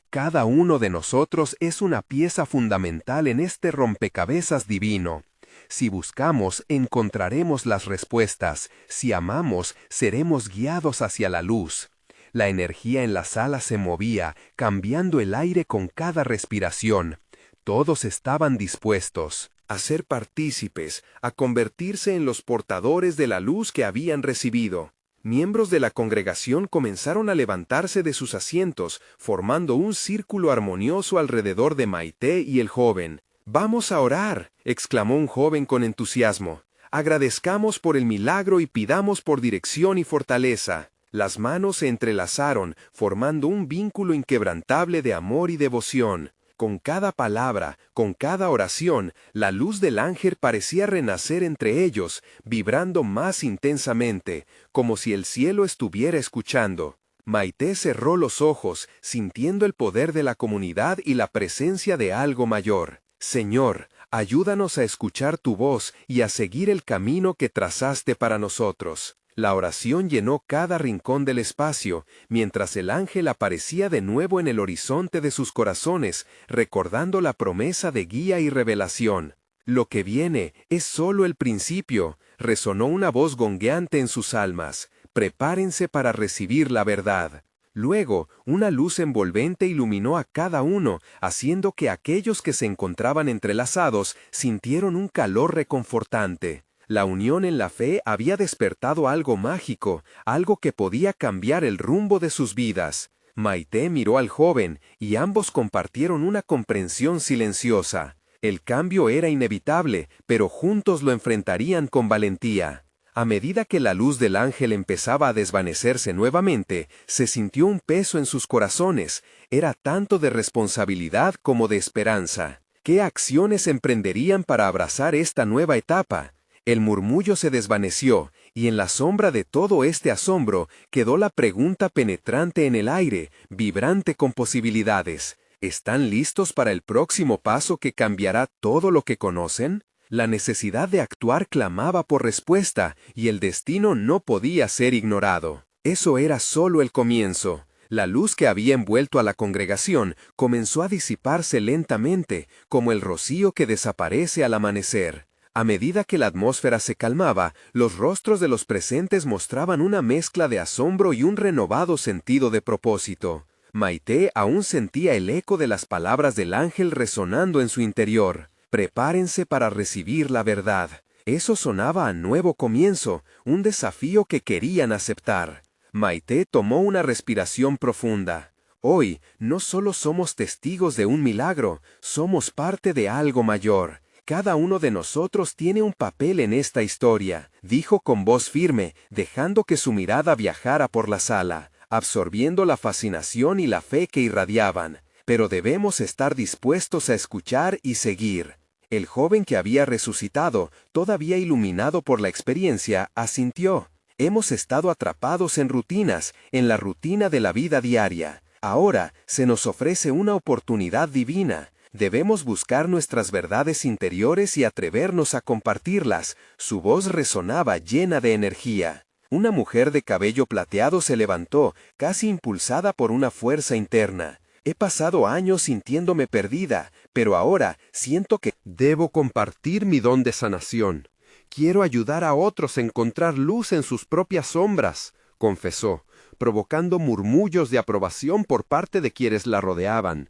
Cada uno de nosotros es una pieza fundamental en este rompecabezas divino. Si buscamos, encontraremos las respuestas. Si amamos, seremos guiados hacia la luz. La energía en la sala se movía, cambiando el aire con cada respiración. Todos estaban dispuestos a ser partícipes, a convertirse en los portadores de la luz que habían recibido. Miembros de la congregación comenzaron a levantarse de sus asientos, formando un círculo armonioso alrededor de Maite y el joven. «Vamos a orar», exclamó un joven con entusiasmo. «Agradezcamos por el milagro y pidamos por dirección y fortaleza». Las manos se entrelazaron, formando un vínculo inquebrantable de amor y devoción. Con cada palabra, con cada oración, la luz del ángel parecía renacer entre ellos, vibrando más intensamente, como si el cielo estuviera escuchando. Maite cerró los ojos, sintiendo el poder de la comunidad y la presencia de algo mayor. «Señor, ayúdanos a escuchar tu voz y a seguir el camino que trazaste para nosotros». La oración llenó cada rincón del espacio, mientras el ángel aparecía de nuevo en el horizonte de sus corazones, recordando la promesa de guía y revelación. «Lo que viene es solo el principio», resonó una voz gongueante en sus almas. «Prepárense para recibir la verdad». Luego, una luz envolvente iluminó a cada uno, haciendo que aquellos que se encontraban entrelazados sintieron un calor reconfortante. La unión en la fe había despertado algo mágico, algo que podía cambiar el rumbo de sus vidas. Maite miró al joven, y ambos compartieron una comprensión silenciosa. El cambio era inevitable, pero juntos lo enfrentarían con valentía. A medida que la luz del ángel empezaba a desvanecerse nuevamente, se sintió un peso en sus corazones. Era tanto de responsabilidad como de esperanza. ¿Qué acciones emprenderían para abrazar esta nueva etapa? El murmullo se desvaneció, y en la sombra de todo este asombro quedó la pregunta penetrante en el aire, vibrante con posibilidades. ¿Están listos para el próximo paso que cambiará todo lo que conocen? La necesidad de actuar clamaba por respuesta, y el destino no podía ser ignorado. Eso era solo el comienzo. La luz que había envuelto a la congregación comenzó a disiparse lentamente, como el rocío que desaparece al amanecer. A medida que la atmósfera se calmaba, los rostros de los presentes mostraban una mezcla de asombro y un renovado sentido de propósito. Maite aún sentía el eco de las palabras del ángel resonando en su interior. «Prepárense para recibir la verdad». Eso sonaba a nuevo comienzo, un desafío que querían aceptar. Maite tomó una respiración profunda. Hoy, no solo somos testigos de un milagro, somos parte de algo mayor. Cada uno de nosotros tiene un papel en esta historia, dijo con voz firme, dejando que su mirada viajara por la sala, absorbiendo la fascinación y la fe que irradiaban. Pero debemos estar dispuestos a escuchar y seguir. El joven que había resucitado, todavía iluminado por la experiencia, asintió. Hemos estado atrapados en rutinas, en la rutina de la vida diaria. Ahora se nos ofrece una oportunidad divina. Debemos buscar nuestras verdades interiores y atrevernos a compartirlas. Su voz resonaba llena de energía. Una mujer de cabello plateado se levantó, casi impulsada por una fuerza interna. He pasado años sintiéndome perdida, pero ahora siento que debo compartir mi don de sanación. Quiero ayudar a otros a encontrar luz en sus propias sombras, confesó, provocando murmullos de aprobación por parte de quienes la rodeaban.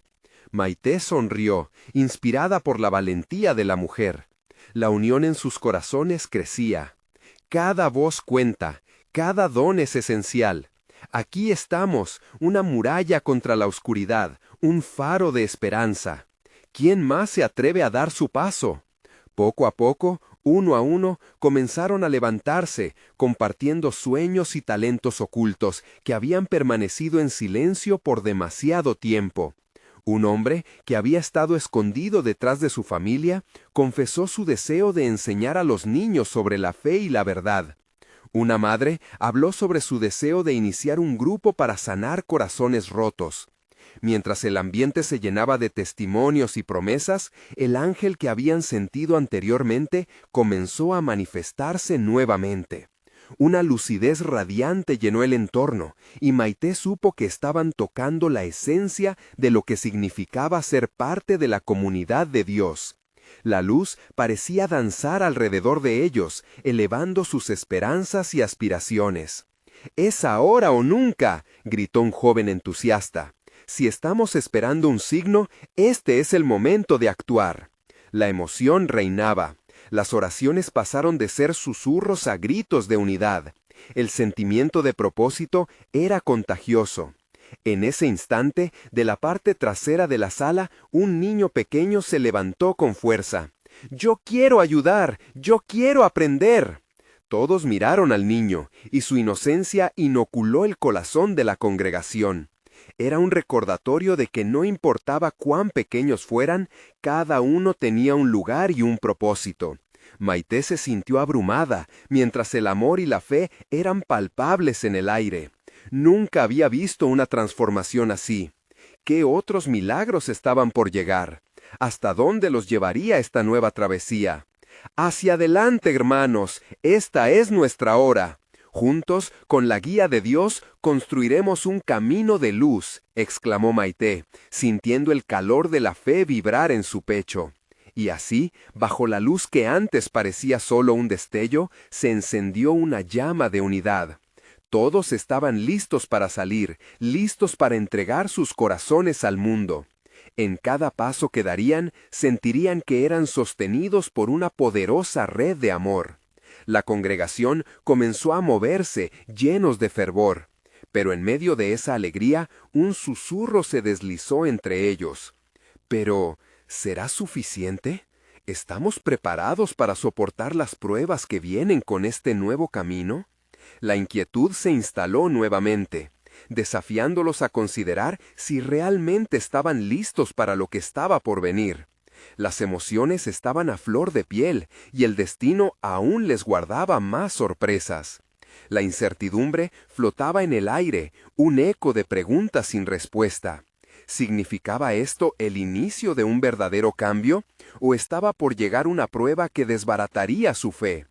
Maite sonrió, inspirada por la valentía de la mujer. La unión en sus corazones crecía. Cada voz cuenta, cada don es esencial. Aquí estamos, una muralla contra la oscuridad, un faro de esperanza. ¿Quién más se atreve a dar su paso? Poco a poco, uno a uno, comenzaron a levantarse, compartiendo sueños y talentos ocultos que habían permanecido en silencio por demasiado tiempo. Un hombre que había estado escondido detrás de su familia confesó su deseo de enseñar a los niños sobre la fe y la verdad. Una madre habló sobre su deseo de iniciar un grupo para sanar corazones rotos. Mientras el ambiente se llenaba de testimonios y promesas, el ángel que habían sentido anteriormente comenzó a manifestarse nuevamente. Una lucidez radiante llenó el entorno, y Maite supo que estaban tocando la esencia de lo que significaba ser parte de la comunidad de Dios. La luz parecía danzar alrededor de ellos, elevando sus esperanzas y aspiraciones. «¡Es ahora o nunca!», gritó un joven entusiasta. «Si estamos esperando un signo, este es el momento de actuar». La emoción reinaba. Las oraciones pasaron de ser susurros a gritos de unidad. El sentimiento de propósito era contagioso. En ese instante, de la parte trasera de la sala, un niño pequeño se levantó con fuerza. «¡Yo quiero ayudar! ¡Yo quiero aprender!». Todos miraron al niño, y su inocencia inoculó el corazón de la congregación. Era un recordatorio de que no importaba cuán pequeños fueran, cada uno tenía un lugar y un propósito. Maite se sintió abrumada, mientras el amor y la fe eran palpables en el aire. Nunca había visto una transformación así. ¿Qué otros milagros estaban por llegar? ¿Hasta dónde los llevaría esta nueva travesía? «Hacia adelante, hermanos, esta es nuestra hora. Juntos, con la guía de Dios, construiremos un camino de luz», exclamó Maite, sintiendo el calor de la fe vibrar en su pecho. Y así, bajo la luz que antes parecía solo un destello, se encendió una llama de unidad. Todos estaban listos para salir, listos para entregar sus corazones al mundo. En cada paso que darían, sentirían que eran sostenidos por una poderosa red de amor. La congregación comenzó a moverse, llenos de fervor. Pero en medio de esa alegría, un susurro se deslizó entre ellos. «Pero, ¿será suficiente? ¿Estamos preparados para soportar las pruebas que vienen con este nuevo camino?». La inquietud se instaló nuevamente, desafiándolos a considerar si realmente estaban listos para lo que estaba por venir. Las emociones estaban a flor de piel y el destino aún les guardaba más sorpresas. La incertidumbre flotaba en el aire, un eco de preguntas sin respuesta. ¿Significaba esto el inicio de un verdadero cambio? ¿O estaba por llegar una prueba que desbarataría su fe?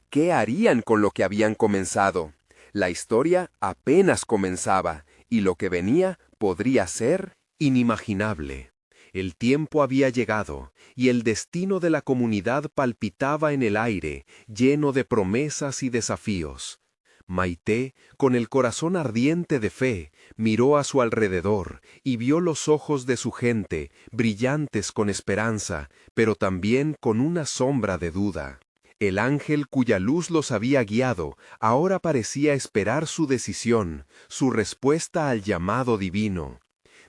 ¿Qué harían con lo que habían comenzado? La historia apenas comenzaba, y lo que venía podría ser inimaginable. El tiempo había llegado, y el destino de la comunidad palpitaba en el aire, lleno de promesas y desafíos. Maite, con el corazón ardiente de fe, miró a su alrededor y vio los ojos de su gente, brillantes con esperanza, pero también con una sombra de duda. El ángel cuya luz los había guiado, ahora parecía esperar su decisión, su respuesta al llamado divino.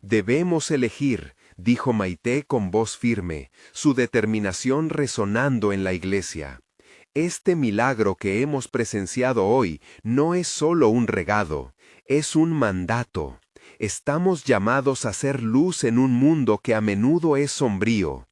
«Debemos elegir», dijo Maite con voz firme, su determinación resonando en la iglesia. «Este milagro que hemos presenciado hoy no es solo un regalo, es un mandato. Estamos llamados a ser luz en un mundo que a menudo es sombrío,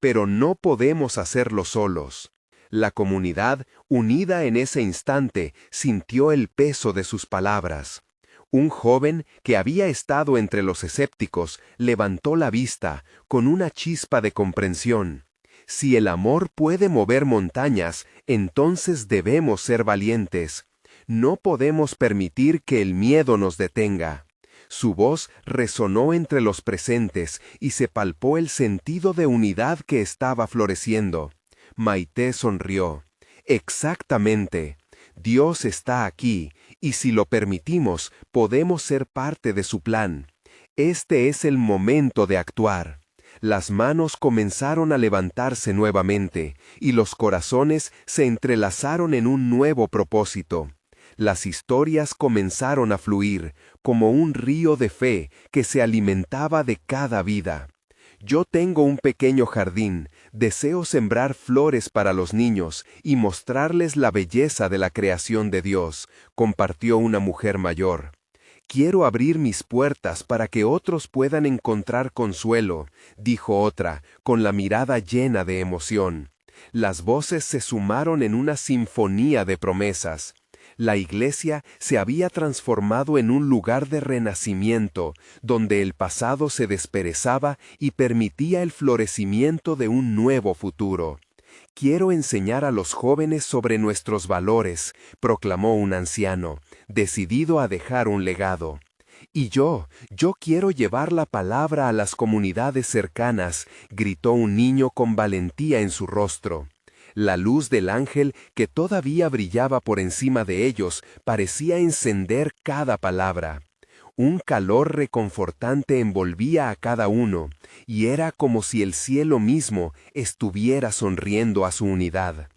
pero no podemos hacerlo solos. La comunidad, unida en ese instante, sintió el peso de sus palabras. Un joven que había estado entre los escépticos levantó la vista con una chispa de comprensión. Si el amor puede mover montañas, entonces debemos ser valientes. No podemos permitir que el miedo nos detenga. Su voz resonó entre los presentes y se palpó el sentido de unidad que estaba floreciendo. Maite sonrió. Exactamente. Dios está aquí, y si lo permitimos, podemos ser parte de su plan. Este es el momento de actuar. Las manos comenzaron a levantarse nuevamente, y los corazones se entrelazaron en un nuevo propósito. Las historias comenzaron a fluir, como un río de fe que se alimentaba de cada vida. Yo tengo un pequeño jardín, deseo sembrar flores para los niños y mostrarles la belleza de la creación de Dios, compartió una mujer mayor. Quiero abrir mis puertas para que otros puedan encontrar consuelo, dijo otra, con la mirada llena de emoción. Las voces se sumaron en una sinfonía de promesas. La iglesia se había transformado en un lugar de renacimiento, donde el pasado se desperezaba y permitía el florecimiento de un nuevo futuro. Quiero enseñar a los jóvenes sobre nuestros valores, proclamó un anciano, decidido a dejar un legado. Y yo quiero llevar la palabra a las comunidades cercanas, gritó un niño con valentía en su rostro. La luz del ángel que todavía brillaba por encima de ellos parecía encender cada palabra. Un calor reconfortante envolvía a cada uno, y era como si el cielo mismo estuviera sonriendo a su unidad.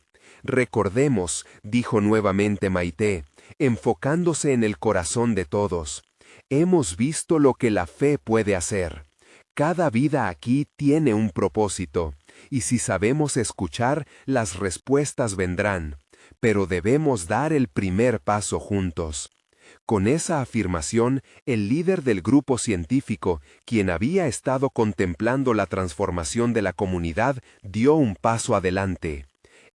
Recordemos, dijo nuevamente Maite, enfocándose en el corazón de todos. Hemos visto lo que la fe puede hacer. Cada vida aquí tiene un propósito. Y si sabemos escuchar, las respuestas vendrán, pero debemos dar el primer paso juntos. Con esa afirmación, el líder del grupo científico, quien había estado contemplando la transformación de la comunidad, dio un paso adelante.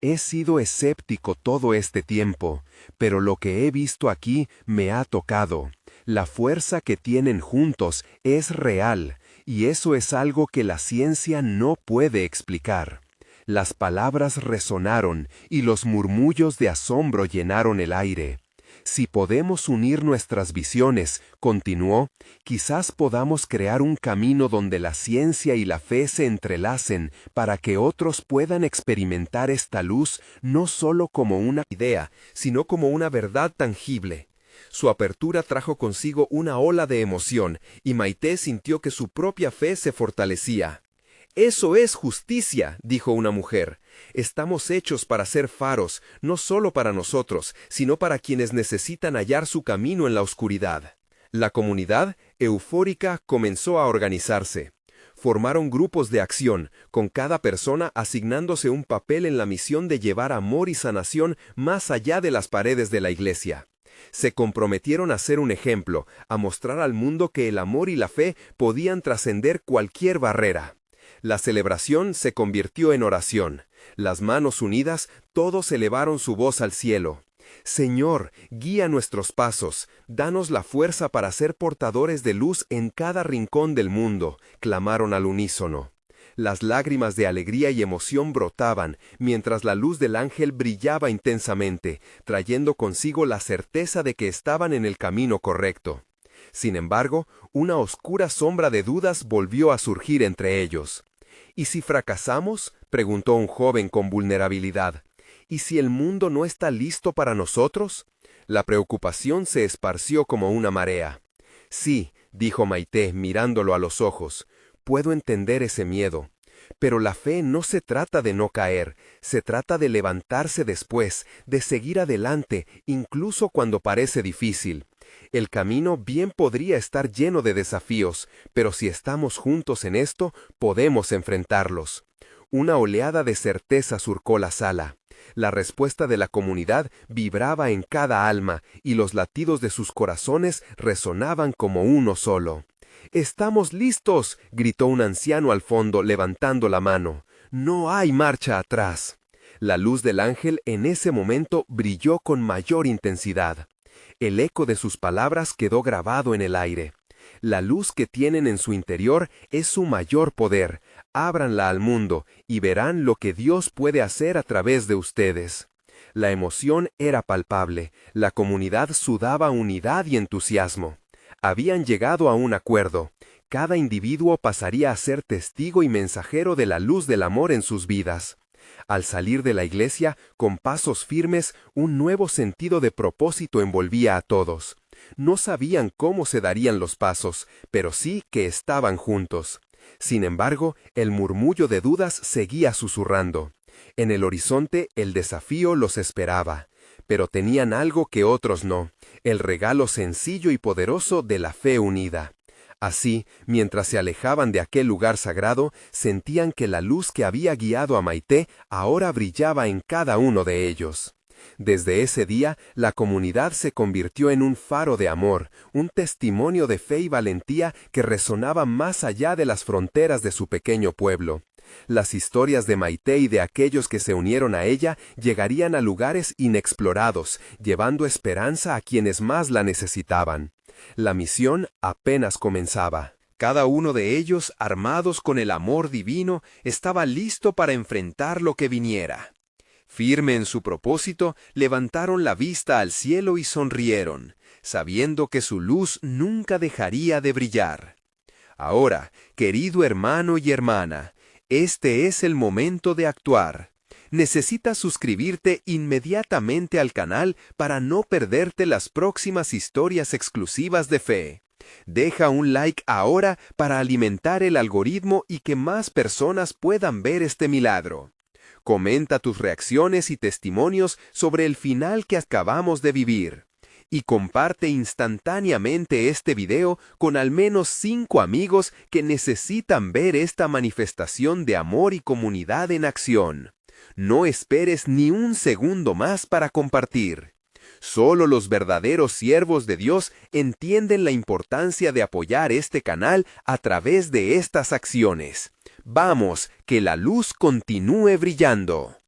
He sido escéptico todo este tiempo, pero lo que he visto aquí me ha tocado. La fuerza que tienen juntos es real. Y eso es algo que la ciencia no puede explicar. Las palabras resonaron y los murmullos de asombro llenaron el aire. Si podemos unir nuestras visiones, continuó, quizás podamos crear un camino donde la ciencia y la fe se entrelacen para que otros puedan experimentar esta luz no solo como una idea, sino como una verdad tangible. Su apertura trajo consigo una ola de emoción, y Maite sintió que su propia fe se fortalecía. «Eso es justicia», dijo una mujer. «Estamos hechos para ser faros, no solo para nosotros, sino para quienes necesitan hallar su camino en la oscuridad». La comunidad, eufórica, comenzó a organizarse. Formaron grupos de acción, con cada persona asignándose un papel en la misión de llevar amor y sanación más allá de las paredes de la iglesia. Se comprometieron a ser un ejemplo, a mostrar al mundo que el amor y la fe podían trascender cualquier barrera. La celebración se convirtió en oración. Las manos unidas, todos elevaron su voz al cielo. «Señor, guía nuestros pasos, danos la fuerza para ser portadores de luz en cada rincón del mundo», clamaron al unísono. Las lágrimas de alegría y emoción brotaban, mientras la luz del ángel brillaba intensamente, trayendo consigo la certeza de que estaban en el camino correcto. Sin embargo, una oscura sombra de dudas volvió a surgir entre ellos. «¿Y si fracasamos?», preguntó un joven con vulnerabilidad. «¿Y si el mundo no está listo para nosotros?». La preocupación se esparció como una marea. «Sí», dijo Maite, mirándolo a los ojos, «puedo entender ese miedo. Pero la fe no se trata de no caer, se trata de levantarse después, de seguir adelante, incluso cuando parece difícil. El camino bien podría estar lleno de desafíos, pero si estamos juntos en esto, podemos enfrentarlos». Una oleada de certeza surcó la sala. La respuesta de la comunidad vibraba en cada alma, y los latidos de sus corazones resonaban como uno solo. «¡Estamos listos!», gritó un anciano al fondo, levantando la mano. «No hay marcha atrás». La luz del ángel en ese momento brilló con mayor intensidad. El eco de sus palabras quedó grabado en el aire. La luz que tienen en su interior es su mayor poder. Ábranla al mundo y verán lo que Dios puede hacer a través de ustedes. La emoción era palpable, la comunidad sudaba unidad y entusiasmo. Habían llegado a un acuerdo. Cada individuo pasaría a ser testigo y mensajero de la luz del amor en sus vidas. Al salir de la iglesia, con pasos firmes, un nuevo sentido de propósito envolvía a todos. No sabían cómo se darían los pasos, pero sí que estaban juntos. Sin embargo, el murmullo de dudas seguía susurrando. En el horizonte, el desafío los esperaba. Pero tenían algo que otros no, el regalo sencillo y poderoso de la fe unida. Así, mientras se alejaban de aquel lugar sagrado, sentían que la luz que había guiado a Maite ahora brillaba en cada uno de ellos. Desde ese día, la comunidad se convirtió en un faro de amor, un testimonio de fe y valentía que resonaba más allá de las fronteras de su pequeño pueblo. Las historias de Maite y de aquellos que se unieron a ella llegarían a lugares inexplorados, llevando esperanza a quienes más la necesitaban. La misión apenas comenzaba. Cada uno de ellos, armados con el amor divino, estaba listo para enfrentar lo que viniera. Firme en su propósito, levantaron la vista al cielo y sonrieron, sabiendo que su luz nunca dejaría de brillar. Ahora, querido hermano y hermana, este es el momento de actuar. Necesitas suscribirte inmediatamente al canal para no perderte las próximas historias exclusivas de fe. Deja un like ahora para alimentar el algoritmo y que más personas puedan ver este milagro. Comenta tus reacciones y testimonios sobre el final que acabamos de vivir. Y comparte instantáneamente este video con al menos 5 amigos que necesitan ver esta manifestación de amor y comunidad en acción. No esperes ni un segundo más para compartir. Solo los verdaderos siervos de Dios entienden la importancia de apoyar este canal a través de estas acciones. Vamos, que la luz continúe brillando.